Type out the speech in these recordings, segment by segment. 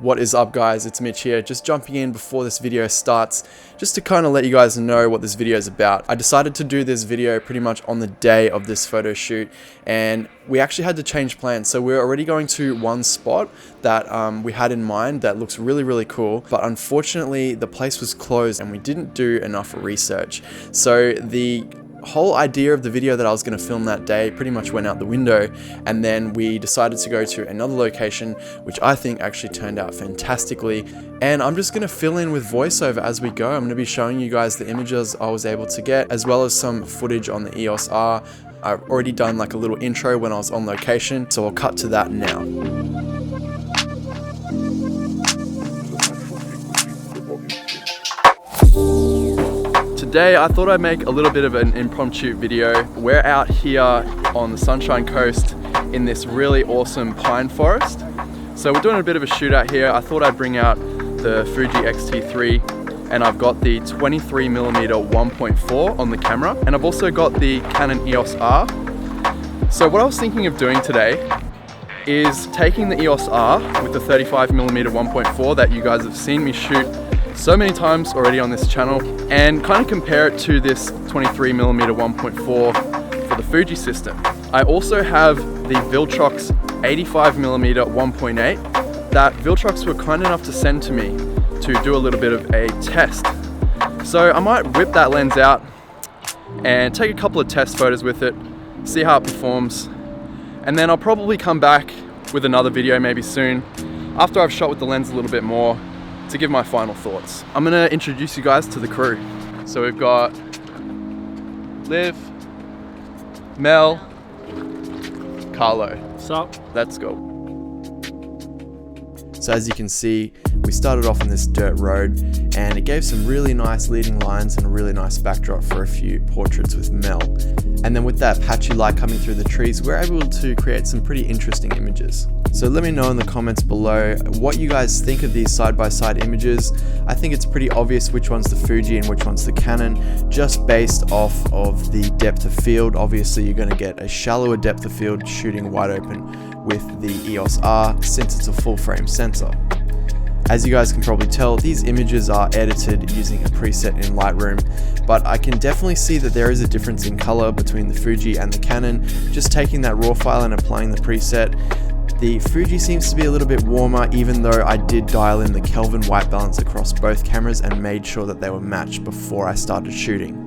What is up, guys? It's Mitch here, just jumping in before this video starts, just to kind of let you guys know what this video is about. I decided to do this video pretty much on the day of this photo shoot, and we actually had to change plans. So we're already going to one spot that we had in mind that looks really cool, but unfortunately the place was closed and we didn't do enough research. So the whole idea of the video that I was going to film that day pretty much went out the window, and then we decided to go to another location, which I think actually turned out fantastically. And I'm just going to fill in with voiceover as we go. I'm going to be showing you guys the images I was able to get, as well as some footage on the EOS R. I've already done like a little intro when I was on location, so I'll cut to that now. Today I thought I'd make a little bit of an impromptu video. We're out here on the Sunshine Coast in this really awesome pine forest. So we're doing a bit of a shoot out here. I thought I'd bring out the Fuji X-T3, and I've got the 23mm 1.4 on the camera, and I've also got the Canon EOS R. So what I was thinking of doing today is taking the EOS R with the 35mm 1.4 that you guys have seen me shoot so many times already on this channel, and kind of compare it to this 23mm 1.4 for the Fuji system. I also have the Viltrox 85mm 1.8 that Viltrox were kind enough to send to me to do a little bit of a test. So I might whip that lens out and take a couple of test photos with it, see how it performs, and then I'll probably come back with another video maybe soon after I've shot with the lens a little bit more to give my final thoughts. I'm gonna introduce you guys to the crew. So we've got Liv, Mel, Carlo. What's up? Let's go. So as you can see, we started off on this dirt road, and it gave some really nice leading lines and a really nice backdrop for a few portraits with Mel. And then with that patchy light coming through the trees, we're able to create some pretty interesting images. So let me know in the comments below what you guys think of these side-by-side images. I think it's pretty obvious which one's the Fuji and which one's the Canon, just based off of the depth of field. Obviously you're going to get a shallower depth of field shooting wide open with the EOS R, since it's a full frame sensor. As you guys can probably tell, these images are edited using a preset in Lightroom, but I can definitely see that there is a difference in color between the Fuji and the Canon. Just taking that raw file and applying the preset, the Fuji seems to be a little bit warmer, even though I did dial in the Kelvin white balance across both cameras and made sure that they were matched before I started shooting.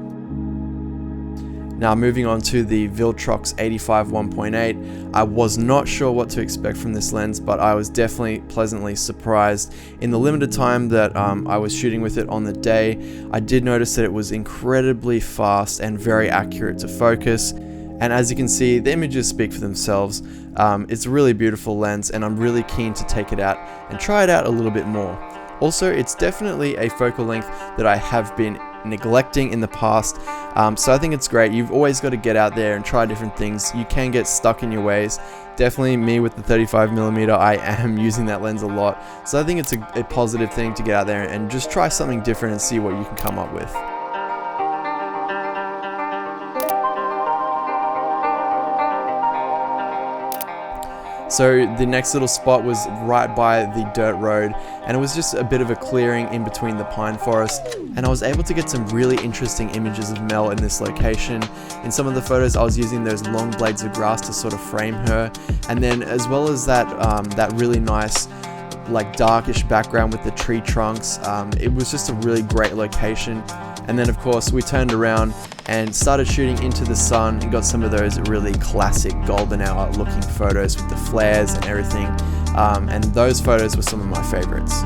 Now moving on to the Viltrox 85 1.8, I was not sure what to expect from this lens, but I was definitely pleasantly surprised. In the limited time that I was shooting with it on the day, I did notice that it was incredibly fast and very accurate to focus. And as you can see, the images speak for themselves. It's a really beautiful lens, and I'm really keen to take it out and try it out a little bit more. Also, it's definitely a focal length that I have been neglecting in the past, so I think it's great. You've always got to get out there and try different things. You can get stuck in your ways. Definitely me with the 35mm, I am using that lens a lot, so I think it's a positive thing to get out there and just try something different and see what you can come up with. So the next little spot was right by the dirt road, and it was just a bit of a clearing in between the pine forest, and I was able to get some really interesting images of Mel in this location. In some of the photos I was using those long blades of grass to sort of frame her, and then as well as that that really nice like darkish background with the tree trunks. It was just a really great location. And then of course we turned around and started shooting into the sun and got some of those really classic golden hour looking photos with the flares and everything, and those photos were some of my favorites.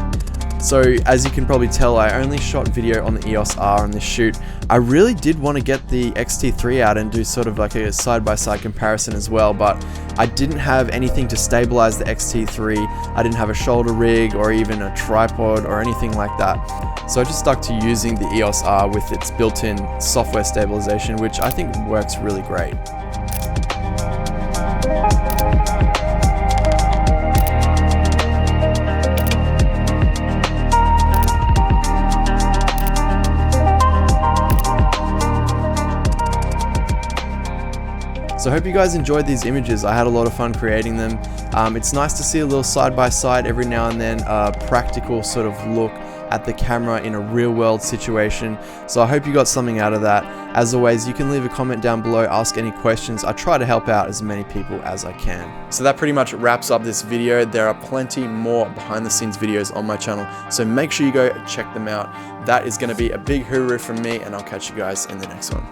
So as you can probably tell, I only shot video on the EOS R on this shoot. I really did want to get the X-T3 out and do sort of like a side-by-side comparison as well, but I didn't have anything to stabilize the X-T3. I didn't have a shoulder rig or even a tripod or anything like that. So I just stuck to using the EOS R with its built-in software stabilization, which I think works really great. So I hope you guys enjoyed these images. I had a lot of fun creating them. It's nice to see a little side-by-side every now and then, a practical sort of look at the camera in a real-world situation. So I hope you got something out of that. As always, you can leave a comment down below, ask any questions. I try to help out as many people as I can. So that pretty much wraps up this video. There are plenty more behind-the-scenes videos on my channel, so make sure you go check them out. That is going to be a big hooroo from me, and I'll catch you guys in the next one.